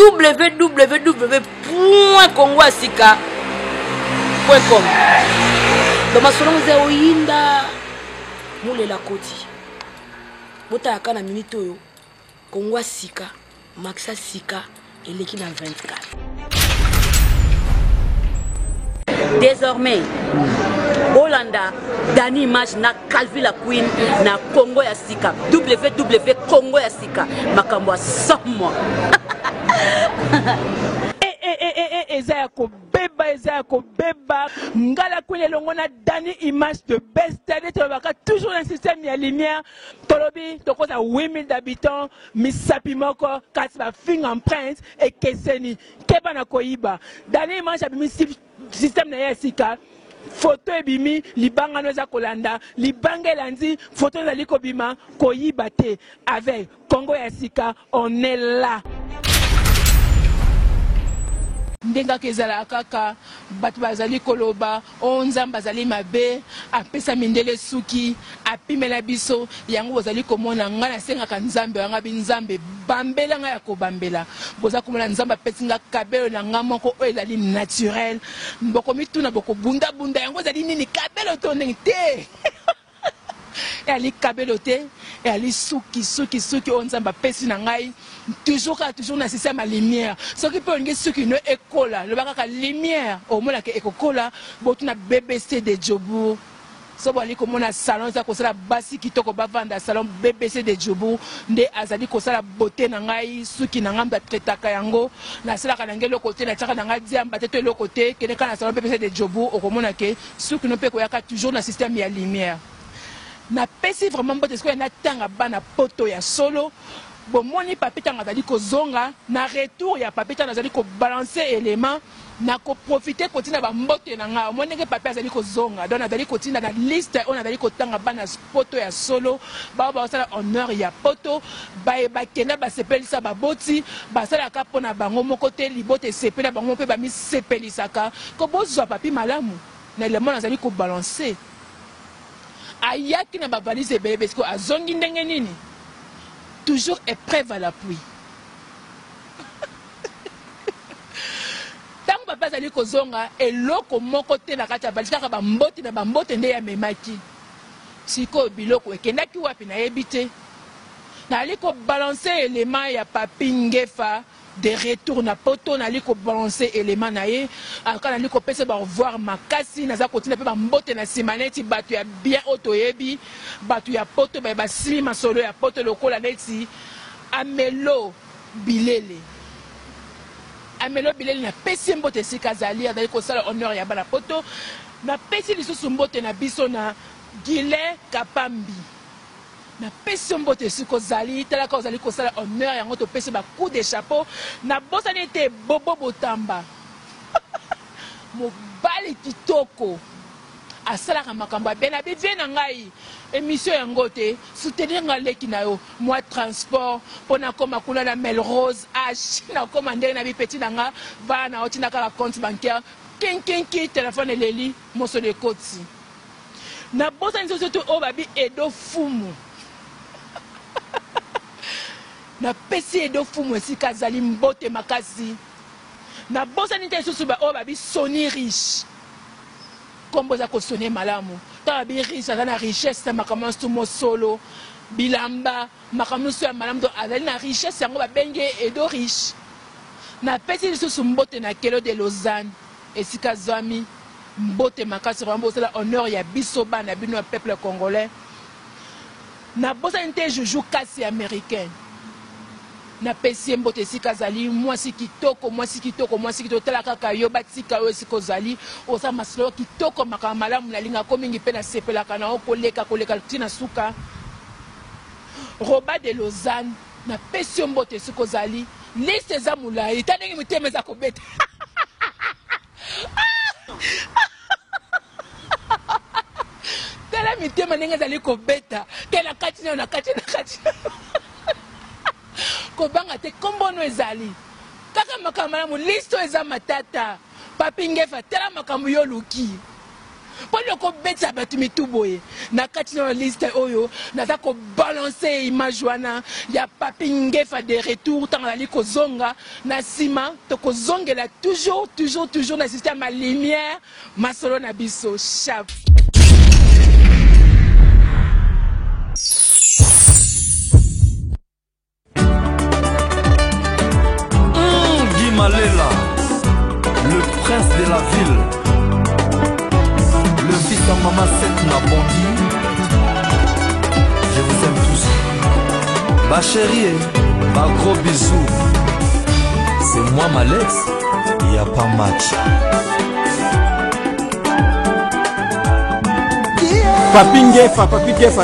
www.congoasika.com. Dans ma salon vous oyinda mule la koti. Bota akana minute oyo Congo Asika Maxa Sika et l'équipe en 24. Désormais, Hollanda, Dani Image na Calvi la Queen na Congo Asika. www Congo Asika. Makambo 100 mois. Ezayako beba ngala kwele longona Dani Image de best télé toujours un système ya lumière tolobi tokoza 8000 d'habitants misapi moko kasi ba fingerprint et keseni keba na koyiba Dani Image abimi système na Asika photo ebimi libanga noza kolanda libanga elandi photo ezali kobima koyiba te avec Congo Asika on est là. Ndenga kezala kaka batu bazali koloba onzamba bazali mabe apesa mindele suki apimela biso yango bazali komona nga na senga nzambe nga binzambe bambela nga ya kobambela boza komona nzamba pesinga kabelo na nga moko ezali naturel mboko mituna boko bunda yango ezali nini kabelo to ndenge te et ali kabelo te et ali suki onzamba pesi na ngai toujours na système à lumière ce qui peut ngi suki no ekola le baka lumière au moins que ekokola botuna BBC de Djobour so bali komona salon za kosala basi kitoko bavanda salon BBC de Djobour nde azali kosala beauté na ngai suki na ngamba tretaka yango na sala kana ngelo côté na tsaka na ngai diamba te le côté kene kana salon BBC de Djobour okomona ke suki no pe koyaka toujours na système ya lumière na pesi vraiment beauté ce que na tanga bana poto ya solo bon moni papita ngazali ko zonga na retour ya papita nazali ko balancer élément na ko profiter kotina ba mbote na nga moni ke papita azali ko zonga donc nazali kotina na liste on azali ko tanga bana poto ya solo ba sala honneur ya poto ba kenda ba sepelisa ba boti ba sala ka pona bango moko te libote sepela bango pe ba mi sepelisaka ko bozwa papi malamu na élément nazali ko balancer ayaki na ba valise bébé parce que azongi ndenge nini toujours épreuve à l'appui. Tant que papa zali kozonga eloko moko te na kati ya balika ba mboti na ba mbote nde ya memaki. Siko biloko ekendaki wapi na yebite. Na liko balancer élément ya papi ngefa de retour na poto na liko balancer élément na ye aka na liko pese ba revoir makasi na za continue pe ba mbote na simaneti batu ya bien otoyebi batu ya poto ba simi masolo ya poto lokola neti amelo bilele na pesi mbote sika zali adali ko sala honneur ya bana poto na pesi lisusu mbote na biso na Gile Kapambi na pesi mbote siko zali tala ka zali ko sala honneur yango to pesi ba coup de chapeau na bosa nete bobo botamba mobali kitoko asala ka makambo ben na bivie na ngai émission yango te soutenir ngaleki na yo moi transport pona koma kula na Melrose H na koma ndenge na bipeti na nga va na otina ka compte bancaire kinkinki téléphone eleli moso de koti na bosa nzo to obabi edo fumu na pesi edo fumu esika zali mbote makasi na bosa nite susu ba o babi soni riche kombo za ko soni malamu ta bi riche na richesse makambo stumo solo bilamba makambo ya malamu do azali na richesse yango ba benge edo riche na pesi susu mbote na kelo de Lausanne esika zami mbote makasi rambo sala honneur ya biso bana bino peuple congolais na bosa nite joujou kasi américain na pesi mbote sika zali mwasi kitoko tala kaka yo batika yo siko zali osa maslo kitoko makamala mnalinga ko mingi pe na sepela kana koleka tina suka Roba de Lausanne na pesi mbote siko zali liste za mulai tanengi mutemeza ko beta tala mitema nenga zali ko beta tela katina na katina kobanga te kombono ezali kaka makambo na listo eza matata papi ngefa tela makambo yo luki Pour le bêta batumitu boye. Na kati na liste oyo. Naza ko balancer image wana. Ya papi ngefa de retour. Tant la liko zonga. Na sima. Toko zonga la toujours na système à lumière. Ma solo na biso. Chap. Guy Malela, le prince de la ville, le fils de maman Setna Bondi. Je vous aime tous. Ma chérie, un gros bisou. C'est moi Malex, il n'y a pas match. Papi Ngefa,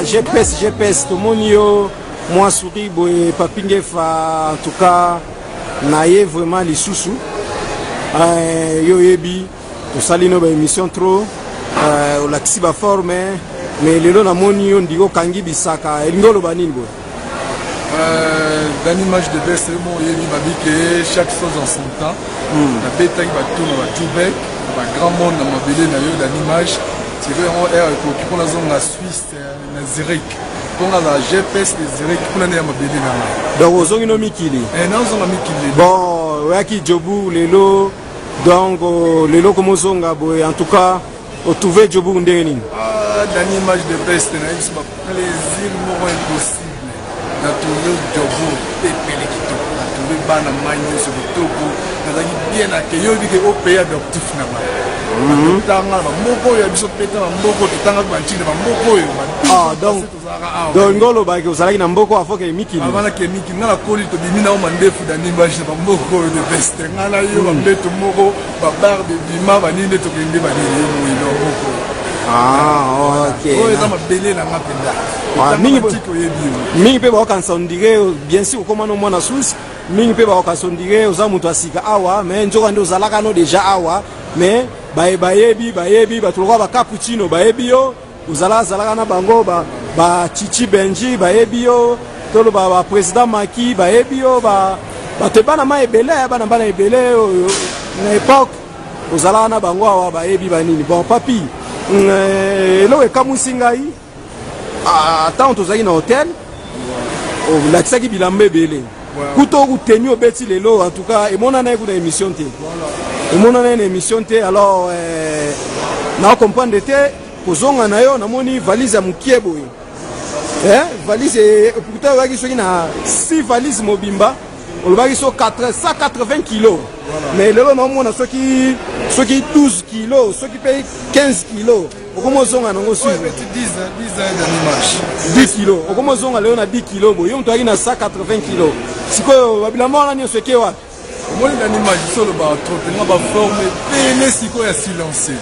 GPS, tout le monde, moi souris, Papi Ngefa, en tout cas, naïe vraiment les sous-sous. Yo yebi, to salino ba émission trop, o laxi ba forme, mais lelo na moni yo ndigo kangi bisaka, elingolo banini boy. Dans l'image de best, bon, il y a chaque chose en son temps. La bêta qui va tourner à Québec, un grand monde dans ma belle dans l'image. C'est vrai, on est pour la zone la Suisse, la Zurich. Pour la GPS, les Zurich, pour la ma belle là. Donc, aux zones mikili. Non, on a mikili. Bon, waki jobu lelo, donc lelo comme zonga boy. En tout cas, au trouver jobu ndeni. Dans l'image de best, c'est un plaisir moins impossible. Na tourné jobu pepele kitoko na tourné bana manyo so kitoko na zaki bien accueilli yo bike au pays adoptif na ba tanga ba moko ya biso peta ba moko tanga ba nchinde ba moko yo donc ngolo ba ke uzalaki na mboko afoke mikili avana ke mikili na koli to bimina o mandefu da nimbashi ba moko yo de best ngala yo ba mbeto moko ba bar de bima ba ninde to kende ba ninde yo no moko. Ah, ok. Mingi pe ba okansondire bien sûr comment no mona sous mingi pe ba okansondire oza mutu asika awa mais njoka ndo zalaka no déjà awa mais bayebi batulwa ba cappuccino bayebi yo uzala zalaka na bango ba Chichi Benji bayebi yo tolo ba président Maki bayebi yo ba te bana ma ebele bana ebele na époque uzala na bango awa bayebi banini bon papi elo ekamusi ngai ata tozalaki na hotel olakisaki bilamba ebele kuta okuteni obeti lelo en tout cas emonana ye kuna émission te emonana ye na émission te alors naocomprendre te kozonga na yo namoni valise ya mokie boye valise pourtant oyaki soki na 6 valise mobimba olobaki so 180 kilos mais lelo naomona soki 12 kilos soki pe 15 kilos okomozonga nango sur 10 kilos okomozonga lelo na 10 kilos boye yo mtoaki na 180 kilos sikoyo babilamba wana nyonso eke wapi omoni na nimage solo batropenga baforme pele sikoyo ya silence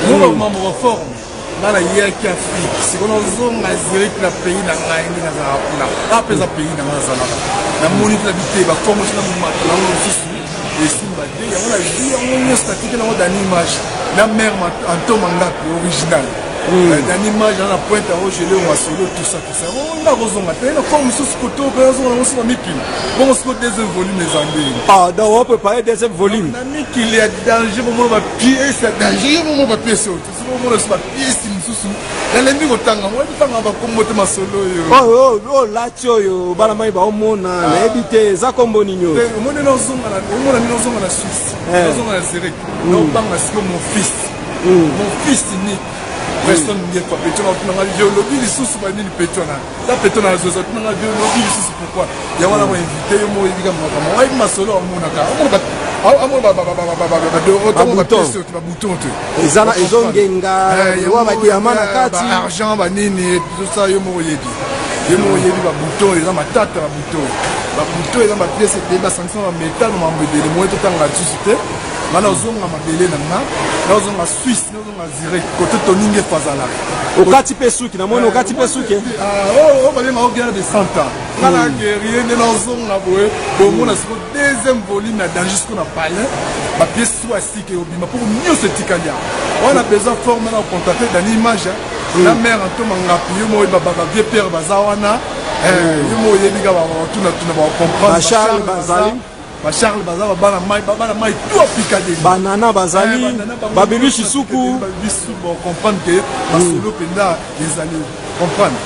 mo bamambo baforme ngana yaki afrique sikoyo nazonga zurich na pays na ngai nde nazala kuna apeza pays na ngai nazalaka namoni mpe na bite baforme tina momata nango mosusu esimba te yango na vi yango nyonso tatike nango dan image na mare antoma ngapi original dan image na pointe yango gele o masolo tout ça nga kozonga te na forme mosusu koto mpe nazonga nango mosusu na mikili bongo siko deuxième volume eza ndenge donc on préparer deuxième volume na mikili ya danger bomona bapiese ya danger bomona bapiese oyo te siko bomona so bapiese mosusu nalembi kotanga mo ebitanga bakombo te masolo oyo lati oyo bana mai baomona nayebi te eza kombo nini oyo omoni omona nini ozonga na Suisse ozonga na Zurich naobanga siko mon fils unique personne ngefa peto na tunanga biologie lisusu banini peto na ta peto na zoza tunanga biologie lisusu pourquoi ya wana mo invité yo mo yibika mo kama wa masolo amonaka ba bouton te ezana ezongenga wa ba diamana kati argent banini tout ça yo mo yebi ba bouton eza matata ba bouton eza ba pièce de ba sanction ba métal mo mbedele mo to tanga tusu te mana ozonga mabele na nga ozonga Suisse ozonga Zurich côté toninge fazala okati pe suki na moni okati pe suki babenga guerre de 100 ans ngana guerrier nde nazonga boye bomona siko deuxième volume na danger siko na palais bapièce so asike obima pour nyonso etikalia wana besoin forme na contacter dans l'image na mère antoma ngapi yo moyeba bavie père baza wana yo moyebika batuna bacomprendre Charles bazali Charles Bazar, Bana Mai, tout à Picadilly. Banana Bazali, Babili Chisuku. Pour comprendre que ma solo penda, les alliés. Comprendre.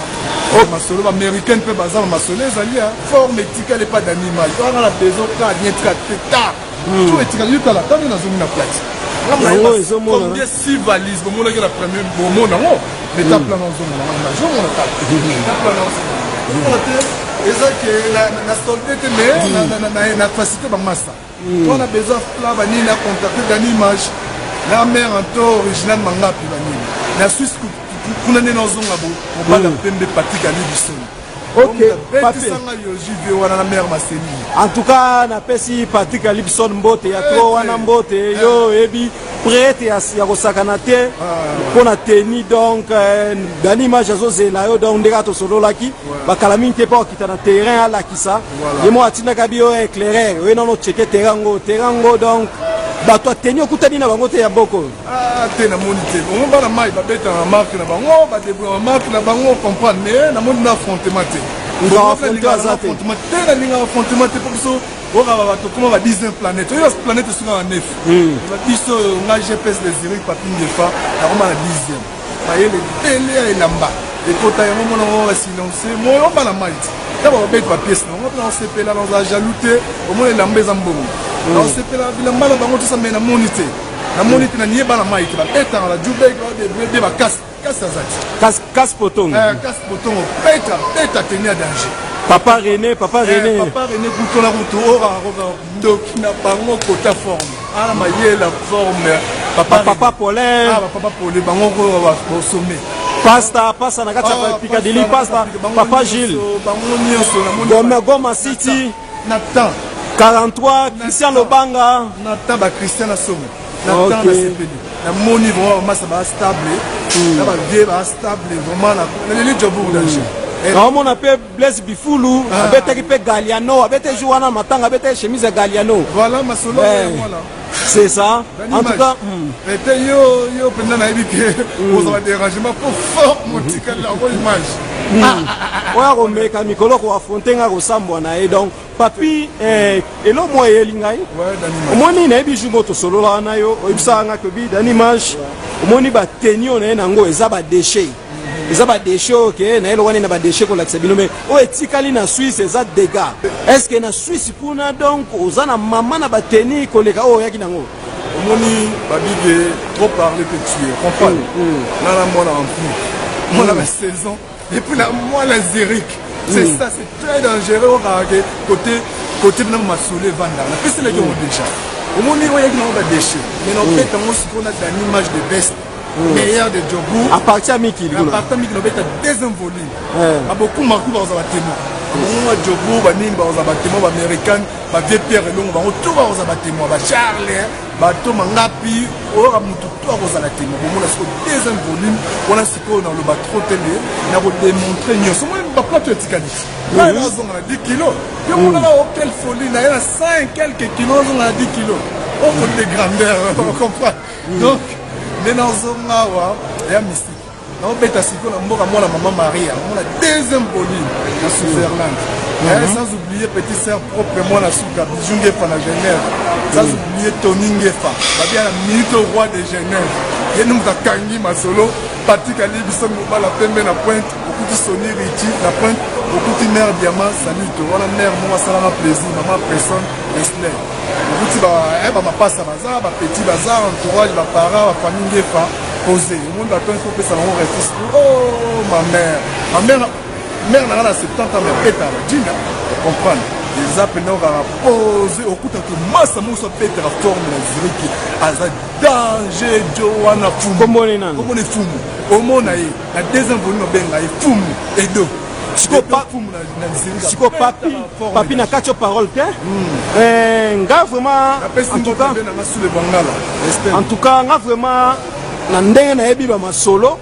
Ma solo américaine peut Bazar, ma solo, les alliés. Forme éthique, pas d'animal. On a besoin de tard. Tout est éthique, tu as la table dans une plate. Combien 6 valises, au moment où la première, au moment où l'étape là dans zone, et ça que la soldate mais la facilité de master. On a besoin là vanille à contacter d'une image. La mère en taux original manga puis vanille. La Suisse qu'on a dans zone là-bas, on parle d'un peu de pratique à l'Ibisson. Ok, papier. En tout cas, na pesi Patrick Alibson Mbote ya to wana Mbote yo ebi prête ya kosakanate pour na tenir donc dans l'image azo zela yo donc ndeka to solo laki bakalami te pa okita na terrain ala kisa yemo atina kabio éclairer we non checker terrain go donc bato ateni okutani na bango te ya boko te na moni te on ba na mai ba beta na marque na bango ba débrouiller na marque na bango comprendre mais na moni na affrontement te on affronter affrontement te na linga affrontement te pour so ora ba bato comment va 10 planète yo planète sur en 9 ba biso nga GPS les Zurich papine de fa na koma na 10e ba yele tele ya lamba et kota ya mo na va silencer mo on ba na mai d'abord ba beta pièce na on va se peler dans la jalouté au moins lamba za mbongo on se peler bilamba na bango tout ça mais na monité na nieba na mai ki ba beta na jube de ba casse poton beta tenir danger Papa René bouton la route ora donc na bango kota forme ala maye la forme papa Paulin bango au sommet pasta na kati ya Picadilly pasta papa Gilles Goma City Nathan 43 Christian Lobanga Nathan ba Christian Assomo Nathan na CPD na moni vraiment massa ba stable na ba vie ba stable vraiment na le job danger on appelle Blaise Bifulu abetaki pe Galliano abete jouana matanga abete chemise Galliano voilà ma solo voilà c'est ça en tout cas était yo pendant na ibike vous avez dérangement pour fort motika la image oya komeka mikolo ko affronter nga ko sambwa na e donc papi elo mo elingai omoni na ebi jungo to solo la na yo oyibisa nga ko bi dan image omoni ba tenio na nango eza ba déchet ok na elo wani na ba déchet ko lakisa bino mais o etikali na Suisse eza dégâts est-ce que na Suisse puna donc ozana mama na ba teni ko leka o yaki nango omoni ba bige trop parler que tu es comprendre na la mona en plus moi la saison et puis la moi la Zurich c'est ça c'est très dangereux côté de ma soulé vanda la piste là qui ont déjà omoni o yaki na ba déchet mais non peut on se connaît une image de best meilleur de Djogou à partir Miki à partir Miki nobeta deuxième volume a beaucoup marqué dans za batemo moi Djogou ba nimba za batemo ba américain ba vieux Pierre Longo ba tout ba za batemo ba Charles ba to mangapi ora mutu to za la temo bon la deuxième volume on a siko dans le ba trop télé na ko démontrer nyo so moi ba plateau etikali là ils ont 10 kilos yo on a quelle folie na 5 quelques kilos on a 10 kilos au fond de grandeur on comprend donc Nenazongawa ya mystique. Na obeta siko na mboka mwana maman Maria, on a deuxième volume na Switzerland. Sans oublier petit sœur propre moi na Souka Bijunge pa na Genève. Sans oublier Tony Ngefa, ba bien la minute au roi de Genève. Yenu mutakangi masolo, Patrick Alibson la pembe na pointe, beaucoup de Sony Richie la pointe, beaucoup de mère diamant, salut to. Wala mère moi ça la plaisir, maman personne, Wesley. Beaucoup ba ma passe bazar, ba petit bazar, entourage, ba parents, ba famille Ngefa, posé. Le monde attend pour que ça on reste. Oh ma mère n'a pas 70 ans mais pétard, Dina, comprendre. Les appels n'ont pas posé au coup de masse, moi ça peut être la forme de la Zurich. Aza danger, Joanna Fumu. Comment on est Fumu? Au monde, la deuxième volume de Benga est Fumu et deux. Siko papi na kacho parole te nga vraiment en tout cas nga vraiment na ndenge na yebi ba masolo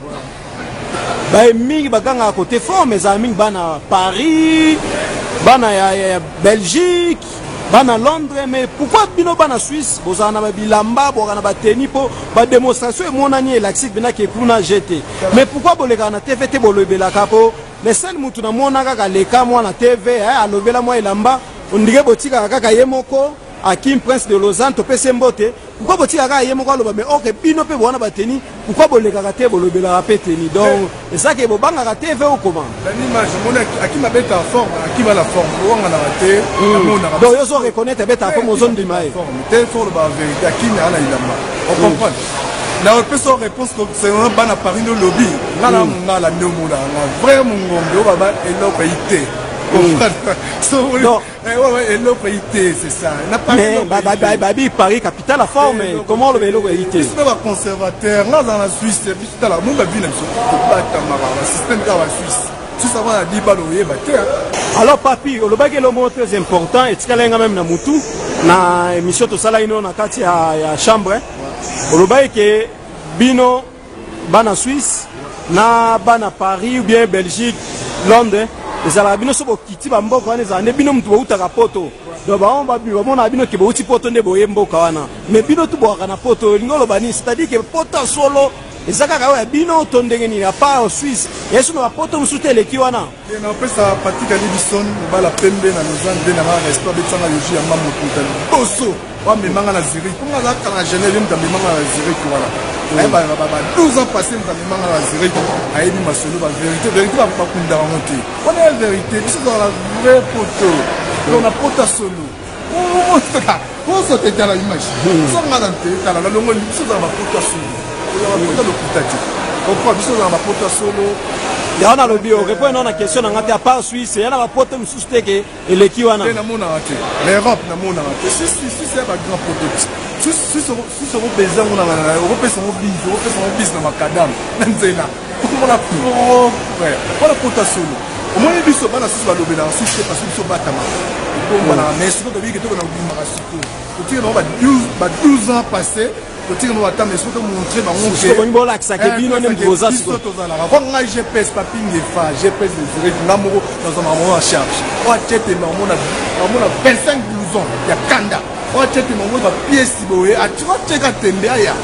ba mingi baganga côté forme za mingi bana Paris bana ya Belgique bana Londres mais pourquoi bino bana Suisse bozana ba bilamba bozana ba teni po ba démonstration monani elaxique bina ke kuna jeté mais pourquoi boleka na TV te bolobela kapo les seuls mutu na mona kaka leka mwana TV alobela mwa elamba ondige botika kaka yemoko Hakim Prince de Lausanne to pese mbote pourquoi boti aka ye moko loba mais ok bino pe bona bateni pourquoi boleka kate bolobela peteni donc et ça que bobanga kate ve ou comment l'image mon Hakim abeta forme Hakim a la forme wanga na kate donc yo so reconnaître beta forme aux zones du maïs tel pour la vérité Hakim ala ilamba on comprend la réponse c'est un ban à Paris no lobby ngala ngala ndomula vrai mongombe baba eloko ité c'est ça. Mais Paris capitale la forme. Comment le vélo est été? C'est un conservateur. Là dans la Suisse, c'est la monde ville le système de la Suisse. Si ça va à 10 balles alors papi, le bagage le mot très important et tu as même na mutu na émission to sala ino na kati ya chambre. Le bagage que bino bana Suisse na bana Paris ou bien Belgique, Londres. Les Arabes sont kiti bamboko wana zane bino mtu bauta kapoto do baomba bino mona bino ke bauti poto nde boyembo kawana mais bino tu boka na poto ngolo bani c'est-à-dire que poto solo ezaka ka bino to ndenge ni pa en Suisse yesu na poto msute leki wana na pesa patika libison bala pembe na Lausanne na restaurant betanga yoji ya mamu kutani boso wa memanga na Zurich pour la kana Genève mta memanga na Zurich voilà ba 12 ans passés mta memanga na Zurich ayebi masolo ba vérité ba kunda monter on est la vérité c'est dans la vraie photo on a pota solo on se tête à la image ça ngala tête à la longo c'est dans la pota solo on a pota le kutati on croit biso dans la pota solo ya na lobi o répond na question na ngati à part Suisse ya na ba poto msusteke eleki wana na mona ate l'Europe na mona ate si c'est ba grand product si so besoin on a Europe son bis na makadam na nzela on a frère on a pota solo au moins biso bana Suisse ba lobela Suisse parce que biso batama on a mais c'est que bi que to na bimaka siko to tire ba 12 ans passés to tire no attendre so to montrer ba on que on bola que ça que bino nem boza siko to za la on a GPS papinge fa GPS de Zurich namoro dans un moment en charge on a tete na on a 25 blousons ya kanda on a tete na on a pièce boye a tu vas checker tembe aya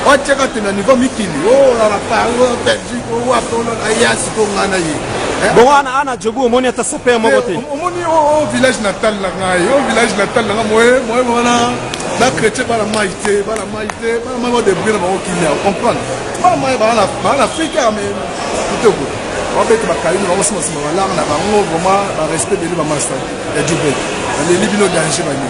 on checker tembe niveau mikili oh la Paris Belgique oh apolo aya siko ngana yi bon ana jobu omoni ata sepe mo côté omoni au village natal la ngai au village natal la moi voilà la chrétien ba la maïté ba de brûler ba okinya comprendre ba la Afrique mais tout go on peut ba kayi ba osima sima la na ba ngo vraiment respect de ba master ya Djubel les libino danger ba ni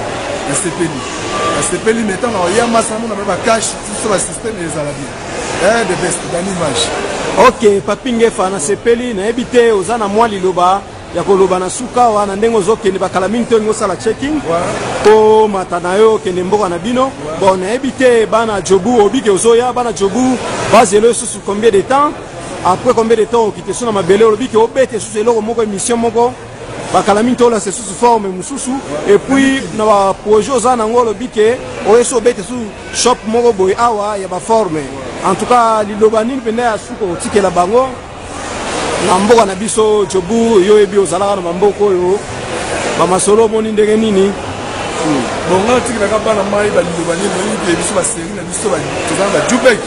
la CPL mettant na ya masa mo na ba cash sur le système des arabes de best d'animage. Ok, papinge fana sepeli na ebite ozana mwa liloba ya koloba na suka wana ndengo zokende bakala mingi to ngosala checking ko matana yo kende mboka na bino bon na ebite bana jobu obike ozoya bana jobu bazelo sous combien de temps après combien de temps okite sona mabele obike obete sous eloko moko émission moko bakala mingi to la c'est sous forme mususu et puis na ba projet ozana ngolo bike oyeso obete sous shop moko boy awa ya ba forme. En tout cas, l'ilobani pende ya suko tikela bango na mboka na biso jobu yo ebi ozalaka na mamboko yo ba masolo moni ndenge nini bon nga tikela ka bana mai ba l'ilobani mo biso ba série na biso ba tozana ba Djubek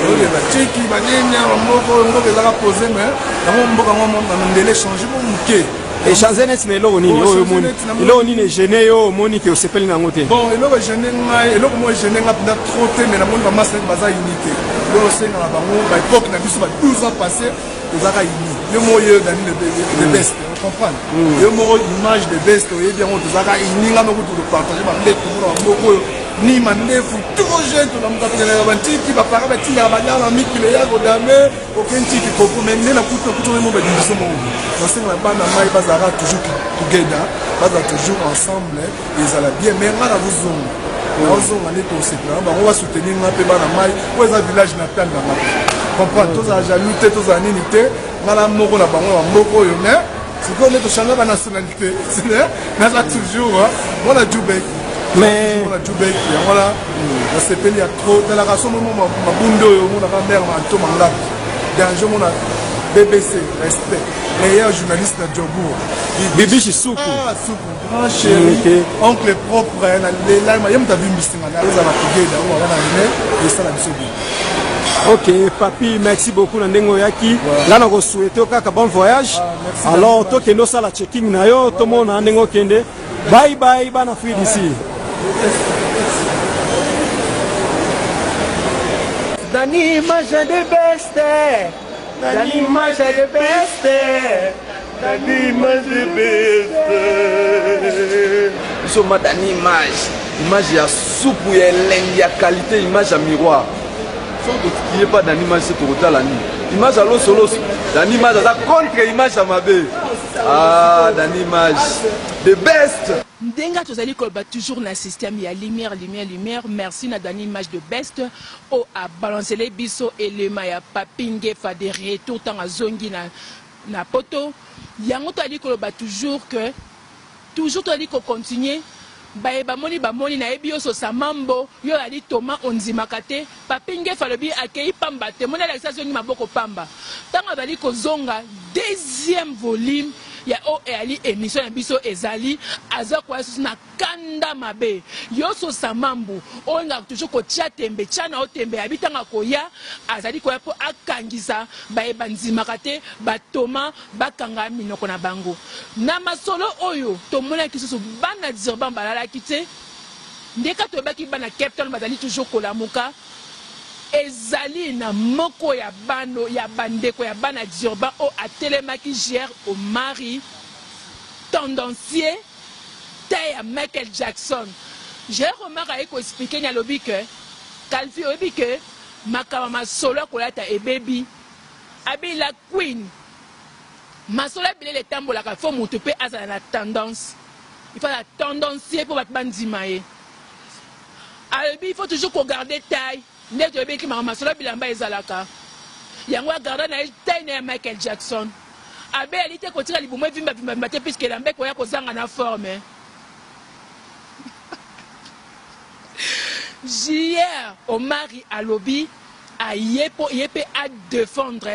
oye ba cheki ba nyenya moko ngo ezaka poser mais na mboka ngo ndele changer mo muke et changer net na eloko nini oyo moni eloko nini gêné yo moni ke osepeli nango te bon eloko gêné ngai eloko mo gêné nga pina trop te mais na moni ba master baza unité lo senga na bango ba époque na biso ba 12 ans passés tozaka uni yo moyo dani de best comprendre yo mo image de best oye bien on tozaka uni nga no ko to partager ba leto mo moko ni mandefu trop jeune to na mukapela ba ntiki ba para ba tinga ba nyala mikile ya ko dame aucun tiki popo mais na kuto mo ba division mo na senga na bana mai bazara toujours together baza toujours ensemble ils ala bien mais ngana buzungu ozonga ne to sepela ba on va soutenir nga pe bana mai ko eza village natal na ngapa comprendre tous a jaloux te tous a nini te ngala moko na bango ba moko yo mais c'est qu'on est to changer ba nationalité c'est na toujours voilà Djubek mais on a Djubek voilà la CPL a trop de la raison mo mabundo yo mo na ka mère ma to manga danger mo na BBC respect meilleur journaliste de Djobour Bibi Chisuku grand chéri oncle propre na lela ma yem ta vu mistinga na za na together on va na ne ça la bisobi. Ok papi merci beaucoup na ndengo yaki là na ko souhaiter kaka bon voyage alors to kendo sala checking na yo to mona ndengo kende bye bye bana free d'ici Dani manja de beste, Dani manja de beste, Dani manja de beste. Biso matani image ya soupe ya elengi ya qualité, image ya miroir. Surtout qui est pas d'animage c'est pour la nuit. Image à l'os, l'animage à contre image à ma belle. Ah, l'animage the best. Ndenga tozali kolba toujours na système ya lumière. Merci na dani image de best o a balancer les biso elema ya papinge fa de retour tant azongi na poto. Yango tozali kolba toujours tozali ko continuer. Bamoni na ebio so samambo yo ali Thomas onzimakate papinge falobi akei pamba te mona la station ni maboko pamba tanga bali ko zonga deuxième volume ya o ali émission ya biso ezali aza kwa na kanda mabe yo so samambo o nga toujours ko tia tembe chana o tembe abitanga koya azali koya po akangisa banzimakate batoma bakanga minoko na bango na masolo oyo tomona kisusu bana dirban balala kite ndeka to baki bana captain bazali toujours kolamuka ezali na moko ya bano ya bandeko ya bana dirban o atelemaki gère au mari tendancier taille à Michael Jackson. J'ai remarqué qu'on expliquait à l'obi que Calvi obi que makama solo kolata e baby abi la queen masola bile le tambo la faut monter pe à la tendance. Il faut la tendancier pour battre bandimaye. Albi il faut toujours qu'on garde taille. Net obi ki masola bilamba ezalaka. Yango garder na taille na Michael Jackson. Abe ali te kotira libumo vimba te puisque lambe ko ya kozanga na forme. Hier, au mari à lobby, à yépe à défendre,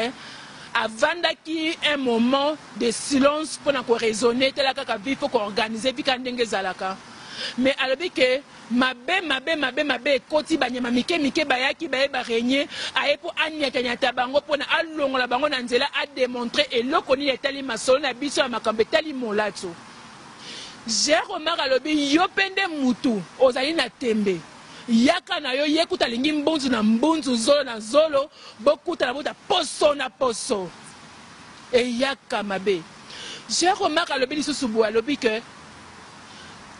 avant qu'il un moment de silence pour nous raisonner, tel qu'il faut qu'on organise, puis qu'on dengue zalaka. Mais à lobby que mabe koti banyama mike bayaki baye ba régner aye pour anyata bango pour na alongola bango na nzela a démontrer et lokoni etali masolo na biso ya makambe tali molato. J'ai remarqué à lobby yo pende mutu ozali na tembe. Yaka na yo yekuta lingi mbunzu na mbunzu zolo na zolo bokuta na bota poso na poso et yaka mabe. J'ai remarqué à lobby lisusu bo lobby que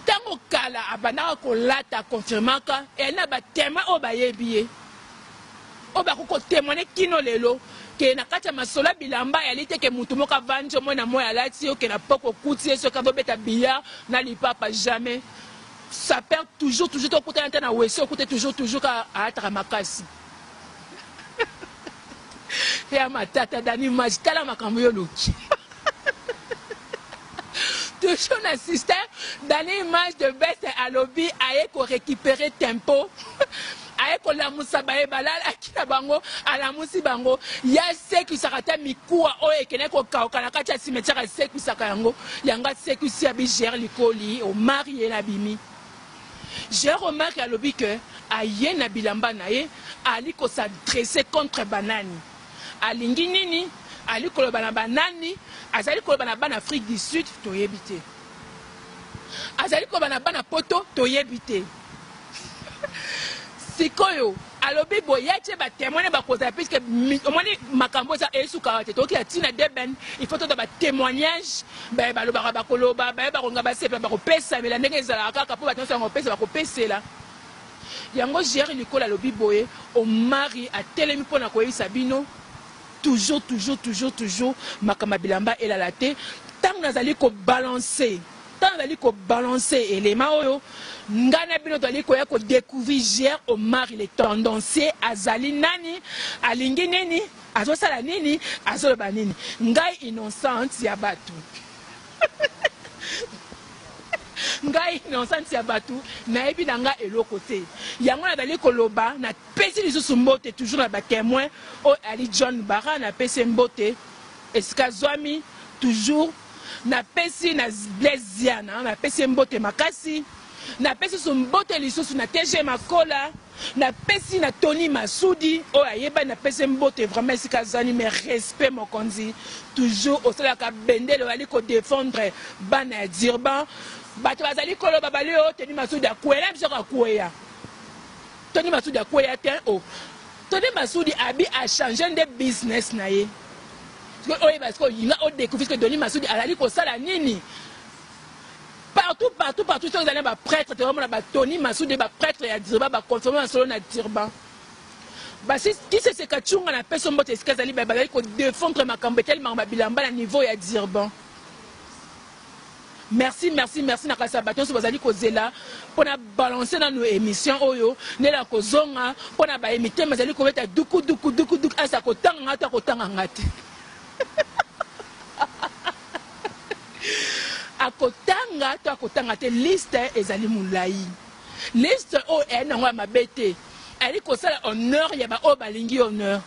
tango kala abana ko lata confirmaka et na ba témoin o ba yebié o ba ko témoigner kino lelo ke na kati masola bilamba ya lite ke mutu moka vanjo mona moya lati o ke na poko kutie so ka beta bia na lipapa jamais. Ça perd toujours tout côté interne à Wesso, côté toujours à être makasi. Et à ma tata d'animage, tala makambiolo. Toujours un système d'animage de best à lobby, à éco récupérer tempo. A éco la moussa bae balal, à qui la bango, à la moussi bango. Ya seku sarata mikoua o et keneko kaokanakacha cimetière à seku sakayango. Yanga seku si abigère likoli, au mari et l'abimi. J'ai remarqué à l'obi que aye na bilamba na ye ali ko s'adresser contre banani alingi nini ali ko bana banani azali ko bana bana Afrique du Sud to yebite azali ko bana bana poto to yebite sikoyo alobi boyache ba témoigner ba koza puisque omoni makambo za esuka te to ki atina deben il faut to ba témoignage ba ba lo ba koloba ba ba konga ba sepa ba ko pesa mais la ndenge za kaka po ba tonso ngo pesa ba ko pesela yango gère likola lobi boye au mari a telemi pona ko yisa bino toujours makama bilamba elalate tant nazali ko balancer élément oyo ngana bino tali ko ya ko découvrir gère au mari les tendanciers azali nani alingi nini azosala nini azoloba nini ngai innocente ya batu ngai innocente ya batu na ebi na nga eloko te yango na dali koloba na pesi lisusu mbote toujours na ba témoin o ali John Bara na pesi mbote esika zwami toujours na pesi na Blaisiana na pesi mbote makasi na pesi sumbote lisusu na TG Makola na pesi na Tony Masudi o ayeba na pesi mbote vraiment sika zani mais respect mokonzi toujours au sala ka bendele wali ko défendre bana dirban bato bazali koloba bali o Tony Masudi akwela biso akweya Tony Masudi akweya te o Tony Masudi abi a changé de business na ye parce que il a découvert que Tony Masudi azali ko sala nini partout tout les années ba prêtre te vraiment ba Tony Masudi ba prêtre ya dirba ba confirmer solo na dirba ba si c'est ce kachunga na personne mboteeskazali ba bazali ko défendre makambo tellement ba bilamba na niveau ya dirba. Merci na kasabaton so bazali kozela pona balancer dans nos émissions oyo nela kozonga pona ba émiter bazali ko beta duku asa kotanga ta kotanga ngate akotanga to akotanga te liste ezali mulai liste o enangwa mabete ali kosala honneur ya ba o balingi honneur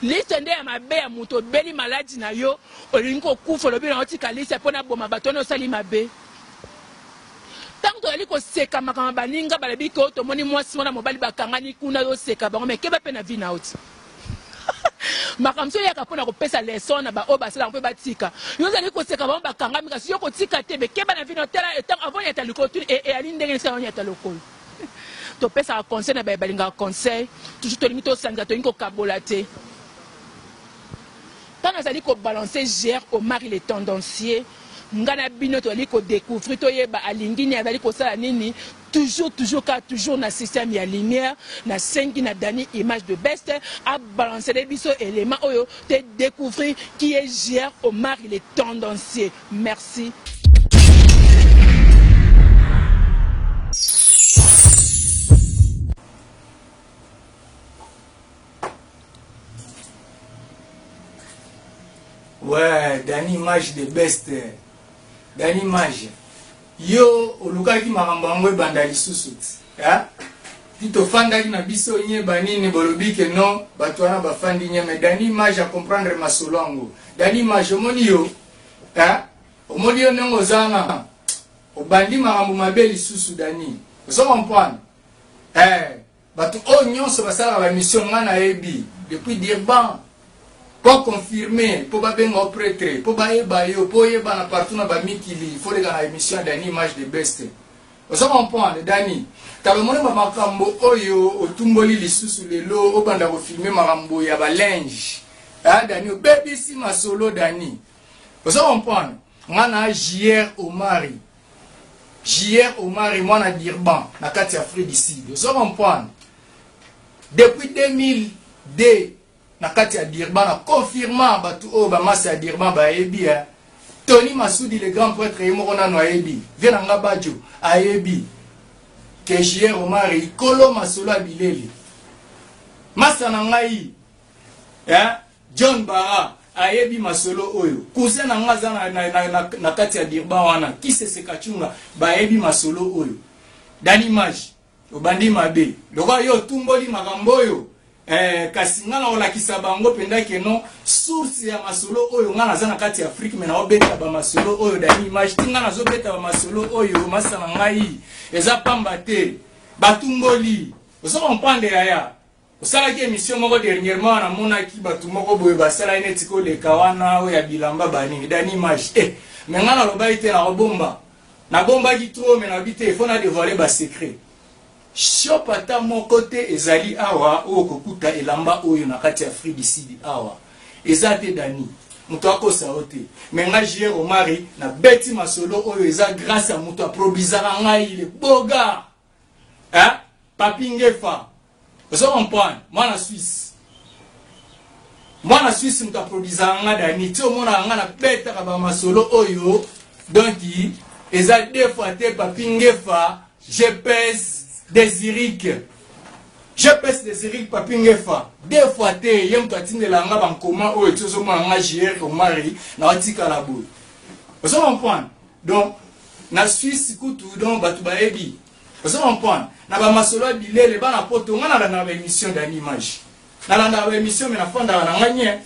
liste nde ya mabe ya moto beli maladi na yo olingi kokufa lobi na otika liste mpona boma bato wana osali mabe ntango tozali koseka makambo baninga balobi ke tomoni mwasi mwana mobali bakangani kuna yoseka bango me keba mpe na vi na oti makambo so eyaka mpona kopesa leson na baoyo basalaka mpe batika yo ozali koseka bango bakangami kasi yo kotika te bekeba na vi na otala etango avant yata likolo tuni eyali ndenge nisi avant yata lokolo topesaka conseil na balingaka conseil toujours tolingi tosanza tolingi kokabola te. Quand nous allons balancer Gère Omar il est tendancier, nous allons découvrir toujours na système ya lumière, na 5 na dernière image de best à balancer les biseaux éléments oyo te découvrir qui est Gère Omar il est tendancier. Merci. Ouais, dans l'image de best, dans l'image, yo, olukaki marambango bandali susut, hein? Tito fandaki na biso nye banini bolobi que non, batwana bafandi nye, mais dans l'image à comprendre ma solongo, dans l'image omoni yo, hein? Omoni yo nengo zana, obandi marambo mabeli susu dani, vous comprenez? Batu o nyonso basala ba mission ngana ebi, depuis Dirban. Pour confirmer, pour bien au prêtre, pour bien bailler, pour y aller partout dans le mikili, il faut les gars émission d'une image de best. Vous comprenez, Dani? T'as le monde makambo oyo, au tumboli lisu sous les lots, au banda au filmer makambo ya ba linge. Ah Dani, baby si ma solo Dani. Vous comprenez? Moi na JR Omari, moi na Dirban, na kati Afrique d'ici. Vous comprenez? Depuis 2002. Na kati ya Dirban na confirmant batu o ba masa ya Dirban ba ebi ya Tony Masudi le grand prêtre yemo na no ebi vena nga bajo a ebi que Gère Omar ikolo masolo bilele masa na ngai John Bara a ebi masolo oyo cousin na nga za na kati ya Dirban wana kise se kachunga ba ebi masolo oyo dani image obandi mabe loko yo tumboli makambo oyo kasi ngana olakisa bango pendaki no source ya masolo oyo ngana za na kati ya Afrique mena obeta ba masolo oyo dani image ngana zo beta ba masolo oyo masana ngai eza pamba te batumboli ozo comprendre ya osala ki émission moko dernièrement na mona ki batu moko boye basala neti ko le kawana o ya bilamba bani dani image mais ngana loba ite na bomba na bomba ki trop mais na bite il faut na dévoiler ba secret. Shopata mon côté ezali awa o kokuta elamba oyo na kati Afrique du Sud awa ezate dani muto akosa ote menga Gère Omar na beti masolo oyo eza grâce à muto aprobizaka ngai le boga papingefa vous comprenez moi na Suisse muto aprobizaka nga dani ti omona nga na beta ba masolo oyo donc eza deux fois te papingefa GPS Désirique. Je pèse Désirique papingefa. Deux fois te yem katine la nga bankoma o etozo nga Gère Omar na watika la boule. Vous comprenez? Donc na Suisse kutu donc batu baebi. Vous comprenez? Na ba masolo bilele ba na poto nga na ba émission d'animage. Na ba émission mais na fanda na nganye.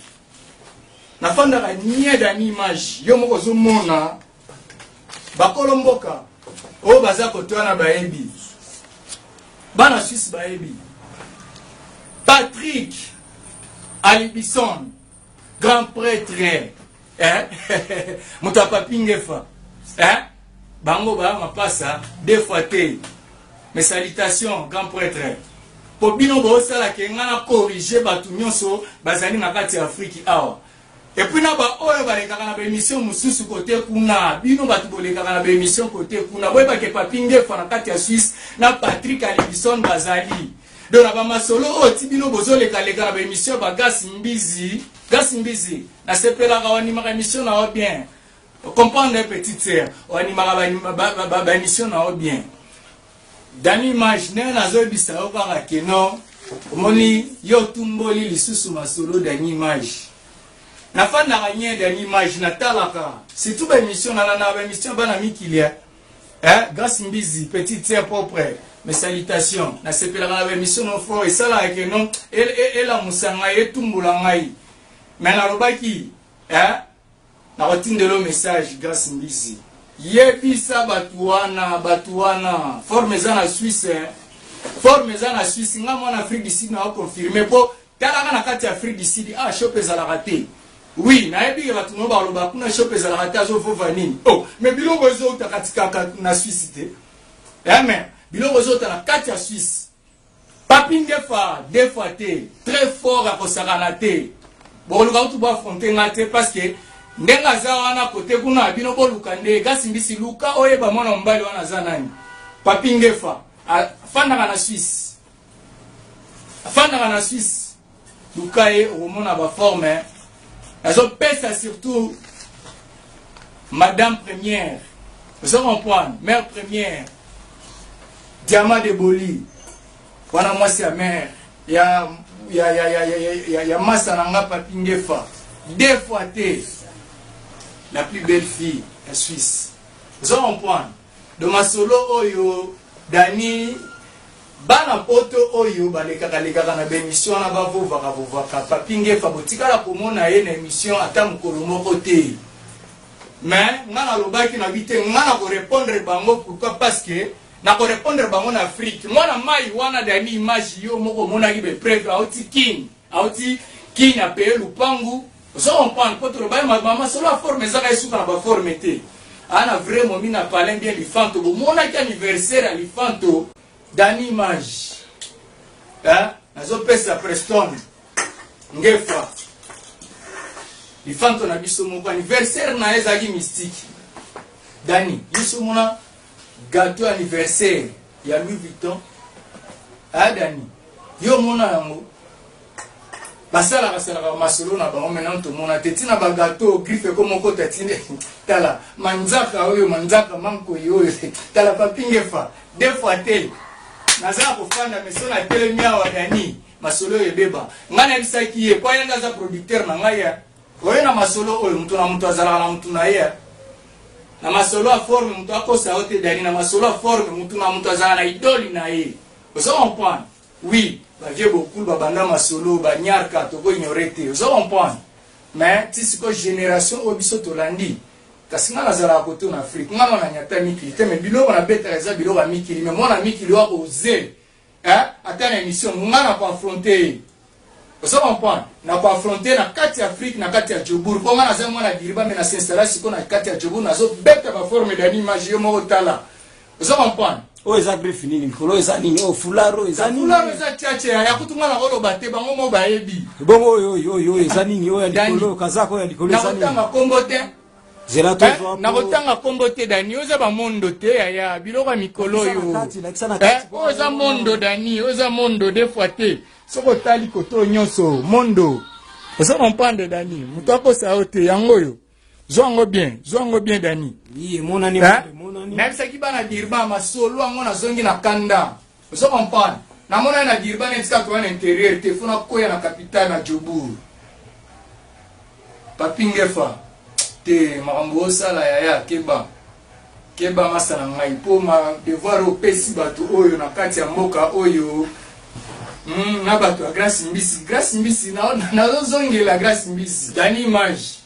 Na fanda ka nye d'animage. Yo moko zo mona ba kolomboka. O baza kotwana baebi. Bana Suisse baebi. Patrick Alibison, grand prêtre, Mutapapingefa, bango ba mapasa deux fois te. Mes salutations grand prêtre. Po bino bo sala ke ngana corriger batu nyonso bazali na kati Afrique awa. Et puis na ba oyo ba lekaka na émission mususu côté kuna bino batu bolekaka na émission côté kuna boye ba ke papinge fa na kati ya Suisse na Patrick Alibison bazali. Donc na ba masolo o tibino bozo leka na émission ba gas mbizi na sepela ka wani ma émission na bien. Comprendre petite sœur wani ma ba émission na bien. Dani image na zo bisa o ka keno omoni yo tumboli lisusu masolo dani image. Na fin de la dernière image, c'est toute l'émission, l'émission Banamikilia. Grâce Mbizi, petite sœur propre, mes salutations. Na sepela l'émission non fort et ça là que non, et la musanga et tumbulangai. Mais na robaki, na routine de le message grâce Mbizi. Yebisa batuana, forme za na Suisse, nga mo na Afrique du Sud na confirmer po talaka na kati Afrique du Sud chope za la raté. Oui, na ebi ba tuno ba loba kuna chope za la raté azo fo vanini. Oh, mais biloko zo takatika na Suisse te. Mais biloko zo na kati ya Suisse. Papine des fois te, très fort à kosakana te. Bon luka tu ba affronter ngate parce que ndenga za wana kote kuna bino bo lukande gasi mbisi luka oyeba mwana mbali wana za nani. Papine des fois afandaka na Suisse lukaye omona ba forme azo pesa surtout madame première vous comprenez mère première diamant de Boli wana mwasi ya mère ya masa nanga papingefa deux fois te la plus belle fille en Suisse vous comprenez de ma solo oyo Dani bana poto oyo balekaka na bémission na bavovaka papinge fa botikala komona ye na émission ata mokolo moko te mais ngana lobaki na bite ngana ko répondre bango pourquoi parce que na ko répondre bango na Afrique mwana mai wana Dani image yo moko mona ki be preuve auti king a payé lupangu so on prend poto ba mama solo forme zaka isuka na ba forme te ana vraiment mina parler bien lifanto bo mona ki anniversaire à lifanto Dani image nazo pesa Preston ngefa lifanto na biso moko anniversaire na ezaki mystique Dani biso mona gâteau anniversaire ya Louis Vuitton Dani yo mona yango basala masolo na bango maintenant to mona tetina ba gâteau griffe comme moko tatine tala manzaka oyo manzaka manko yo tala papingefa deux fois tel nazala kofanda meso na telemi awa Dani masolo ebeba ngana bisaki ye kwa yanga za producteur na ngaya oyo na masolo oyo mutu azala na mutu na ye na masolo a forme mutu akosa ote Dani na masolo a forme mutu azala na idoli na ye oso comprendre oui ba vie beaucoup ba banda masolo ba nyarka to ko ignorete oso comprendre mais tisiko génération obiso to landi kasi nga nazala kote en Afrique nga na nyata mikili te mais biloko na beta eza biloko mikili mais mona mikili wa oser ata na émission nga na ko affronter vous comprenez na ko affronter na kati Afrique na kati ya Jobour ko nga nazala mwana diriba mais na s'installer siko na kati ya Jobour nazo beta ba forme Dani image yo moko tala vous comprenez o eza brief nini mikolo eza nini o fularo eza nini fularo eza tchatche ya kutunga na kolo bate bango mo bayebi bongo yo eza nini o ya likolo kazako ya likolo eza nini na kotanga kombo te na kotanga kombo te Dani oza ba mondo te ya biloko mikolo yo oza mondo Dani oza mondo des fois te soko tali koto nyonso mondo oza comprendre Dani muto aposa ote yango yo zongo bien Dani oui monani na bisaki bana dirba masolo ango na zongi na kanda ozo comprendre na mona na dirba na tsaka to na intérieur te funa koya na capitale na Jobour papingefa te makambo sala ya keba masana ngai po ma devoir au pesi bato oyo na kati ya mboka oyo na bato ya grâce mbisi na zongi la grâce mbisi Dani image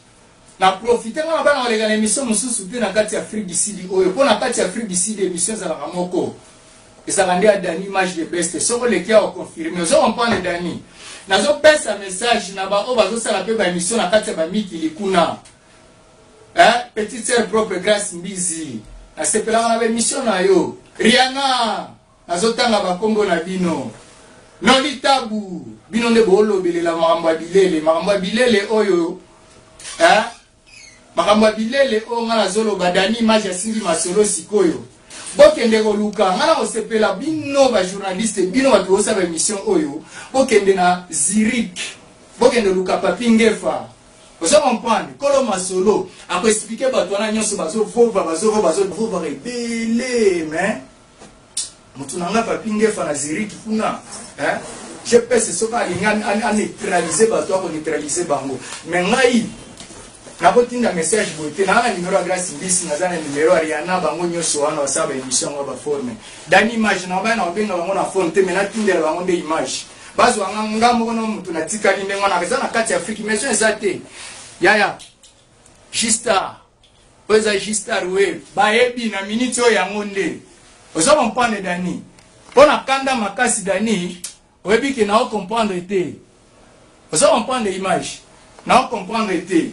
na profiter na bana olega na émission mususu te na kati ya Afrique du Sud oyo po na kati ya Afrique du Sud émission za la moko esakande ya Dani image de best soko lekia o confirmer zo on prend Dani nazo pesa message na ba o bazo sala pe ba émission na kati ya ba mikili kuna petite sœur propre grâce mbizi nasepelaka na bemission na yo Rihanna nazotanga bakombo na bino Noli Tabu bino nde boolobelela makambo ya bilele makambo ya bilele oyo makambo ya bilele oyo nga nazoloba Dani Image asimbi masolo sikoyo bokende koluka nga na kosepela bino bajournaliste bino bato bosala émission oyo bokende na Zurich bokende luka Papi Ngefa ozo comprendre kolo masolo akoexplike bato wana nyonso bazovova rebele mais mutu nanga Papi Ngefa na Zurich kuna je pense soka alingi neutraliser bato ako neutraliser bango mais ngai nakotinda message bote na numéro ya Grace Mbisi naza na numéro ya Rihanna bango nyonso wana basaba émission ngo ba forme Dani Image na bana obenga bango na phone te mais natindela bango nde image bazwa nga moko no mutu natikali ndengo na kaza na kati ya Afrique mais ça te yaya Gistar oza Gistar we baebi na minute oyo yango nde ozo comprendre Dani pona kanda makasi Dani oyebi ke na comprendre te ozo comprendre Image na comprendre te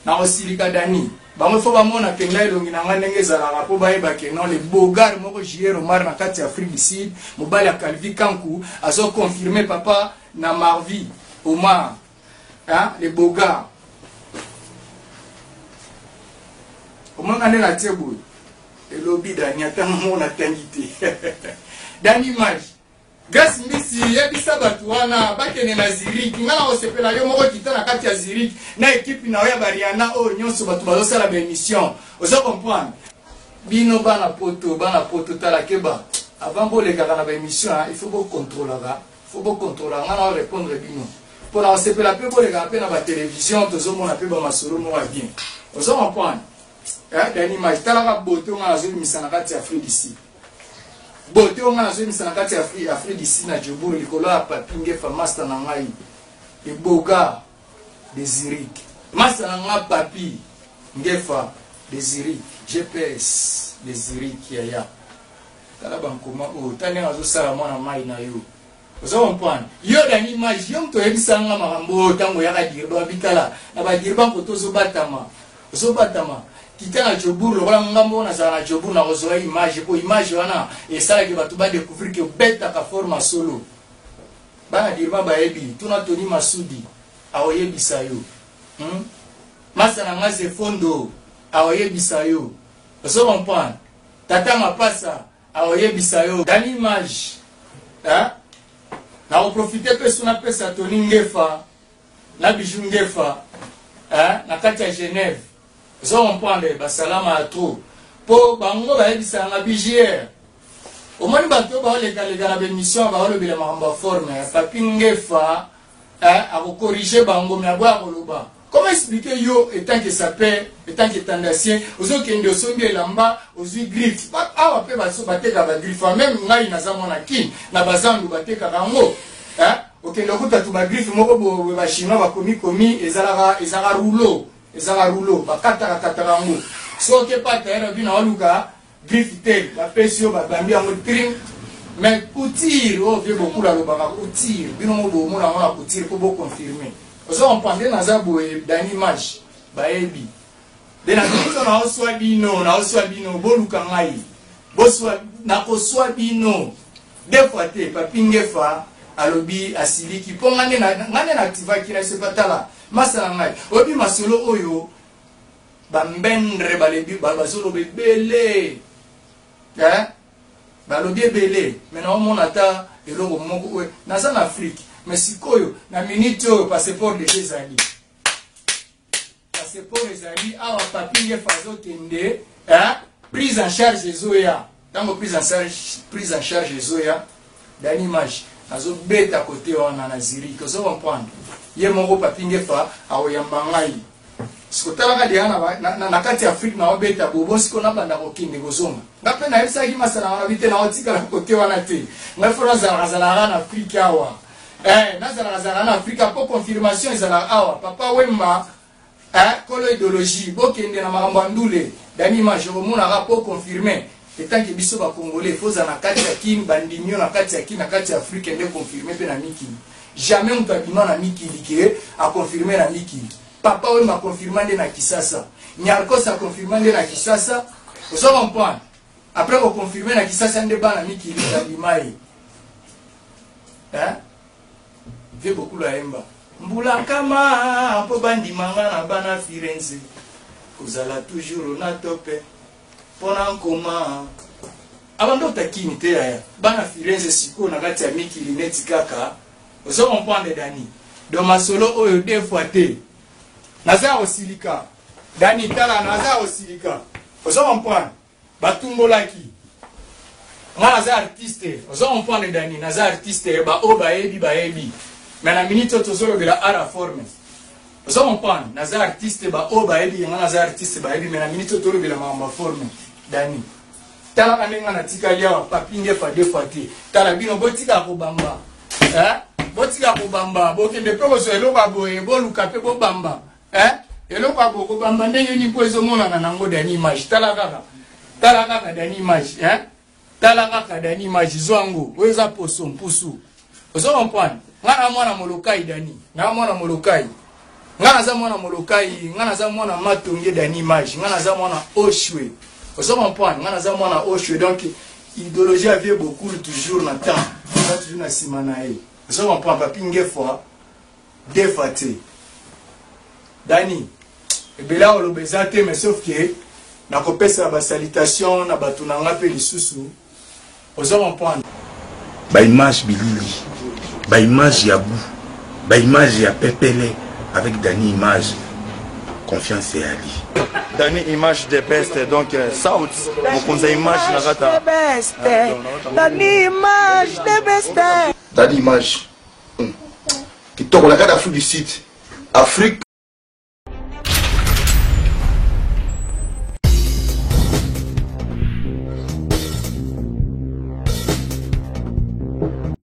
na osilika Dani bango fo bamona penga elongi na ndenge ezalaka po bayebake non le bogar moko J.R. Omar na kati ya Afrique du Sud mobali ya Calvi Kanku azo confirmer papa na Marvi Omar le bogar omanga nde na tebo elobi Dani atanga mona tangite Dani Image Grace Mbisi yebisa batu wana bakene na Zurich ngana osepela yo moko kita na kati ya Zurich na equipe na ya Rihanna o nyonso batu bazosala ba émission ozo comprendre bino bana poto tala keba avant bo lekaka na ba émission il faut bo contrôler ngana répondre bino pour na osepela pe bo lekaka pe na ba télévision tozo mona pe ba masolo mo bien ozo comprendre Dani Image tala ka boto ngana zo limisa na kati ya Afrique d'ici bote on a zemi sana kati Afrique d'ici na Djobour likolo ya Papi Ngefa master na ngai e boga de Zurich master na nga Papi Ngefa de Zurich GPS de Zurich ya kala bankoma o tani azo sala mwana mai na yo ozo comprendre yo Dani Image yo mto yebisa nga makambo tango ya kadirba bitala na badirba ko tozo batama kita na Djobour lokola ngambo na za na Djobour na ozoa image po image wana esala ke batu ba découvrir que beta ka forma solo bana dirba ba ebi tuna Tony Masudi aoyebisa yo masana ngaze fondo aoyebisa yo ozo comprendre tata mapasa aoyebisa yo Dani Image na profiter pe suna pesa Tony Ngefa na Bijou Ngefa na kati ya Genève zo comprendre basalama à trop po bango ba ebisa na BGR o moni bato ba le na émission ba le bila mamba forme Papi Ngefa a corriger bango mais aboa koloba comment expliquer yo étant que ça paie étant que tendacien ozo kende sombi lamba ozo griffe ba awa pe ba so bateka ba griffe même ngai na zamona kin na bazandu bateka kango okende okuta tu ba griffe moko bo ba chinois ba komi ezala rouleau bakata ngo so ke pata era bina oluka griffe la pression ba bambi ngo trim mais couture o vie beaucoup la loba couture bino mo bo mo na couture ko bo confirmer ozo on pande na zabu Dani Image ba ebi dena kito na oswa bino boluka ngai boswa na ko swa bino des fois te Papi Ngefa alobi asiliki po ngane na activa kila sepatala masala ngai obi masolo oyo bambendre balebi basolo bebele balobi ebele mena omona ata eloko moko we naza na Afrique mais sikoyo na minute oyo passeport de ezali awa Papi Ngefa azokende prise en charge ezoya ntango prise en charge ezoya Dani Image azobeta kote wana na Zurich ozo comprendre ye moko Papi Ngefa aoyamba ngai sikotalaka deya na kati ya Afrique na obeta bobo siko na banda kokende kozonga ngape na yebisaki masala wana bite na otikala kote wana te ngai fo nazalaka na Afrique awa nazalaka na Afrique po confirmation ezalaka awa papa Wemba kolo idéologie bokende na makambo ya ndule Dani Image omonaka po confirmer etant que biso ba congolais foza na kati ya kin bandinyo na kati ya kin na kati ya Afrique nde confirmer pe na mikili jamais on t'a dit na mikili ke a confirmer na mikili papa Wemba confirmer nde na Kisasa Nyarkos a confirmer nde na Kisasa Vous savez comprendre. Après, vous confirmez que ça c'est un débat qui est limaï. Hein? Fait beaucoup la hemba. Mbula kama po bandi mangana bana Firenze. Vous allez toujours na topé. Pona nkoma. Abando takini te ya. Bana Firenze siko na kati ya miki lineti kaka. Vous savez comprendre Dani. Dans ma solo oyo deux fois te. Naza osilika. Dani tala naza osilika. Vous savez comprendre. Batumbolaki. Nga naza artiste. Vous savez comprendre Dani. Naza artiste ba o ba ebi. Mais la minute tozolo de la ara forme. Vous savez comprendre. Naza artiste ba o ba ebi. Nga naza artiste ba ebi. Mais la minute tozolo de la mamba forme. Dani. Tala kanenga na tika liya papinge fa deux fois te. Tala bino botika ko bamba. Hein? Botika ko bamba. Bokende pe so eloko aboye bo lukape bo bamba. Hein? Eloko aboko bamba ndenge ni po ezomona na nango Dani image. Tala kaka Dani image, hein? Tala kaka Dani image zwango. Weza poso mpusu. Ozo comprendre. Ngana mwana molokai Dani. Ngana mwana molokai. Ngana za mwana molokai, ngana za mwana matonge Dani image. Ngana za mwana oshwe. Ozo comprendre. Ngana za mwana oshwe. Donc idéologie avait beaucoup toujours na temps. Ça toujours na simanae. Ozo comprendre papi ngefwa defate. Dani. Ebela olobezate mais sauf que na kopesa ba salutation na batunanga pe lisusu. Ozo comprendre. Ba image bilili. Ba image ya goût. Ba image ya pepele avec Dani image. Confiance et Ali. Dani image de best donc South mokonza image na kata best. Dani image de best. Dani image. Kitoko la kata Afrique du Sud. Afrique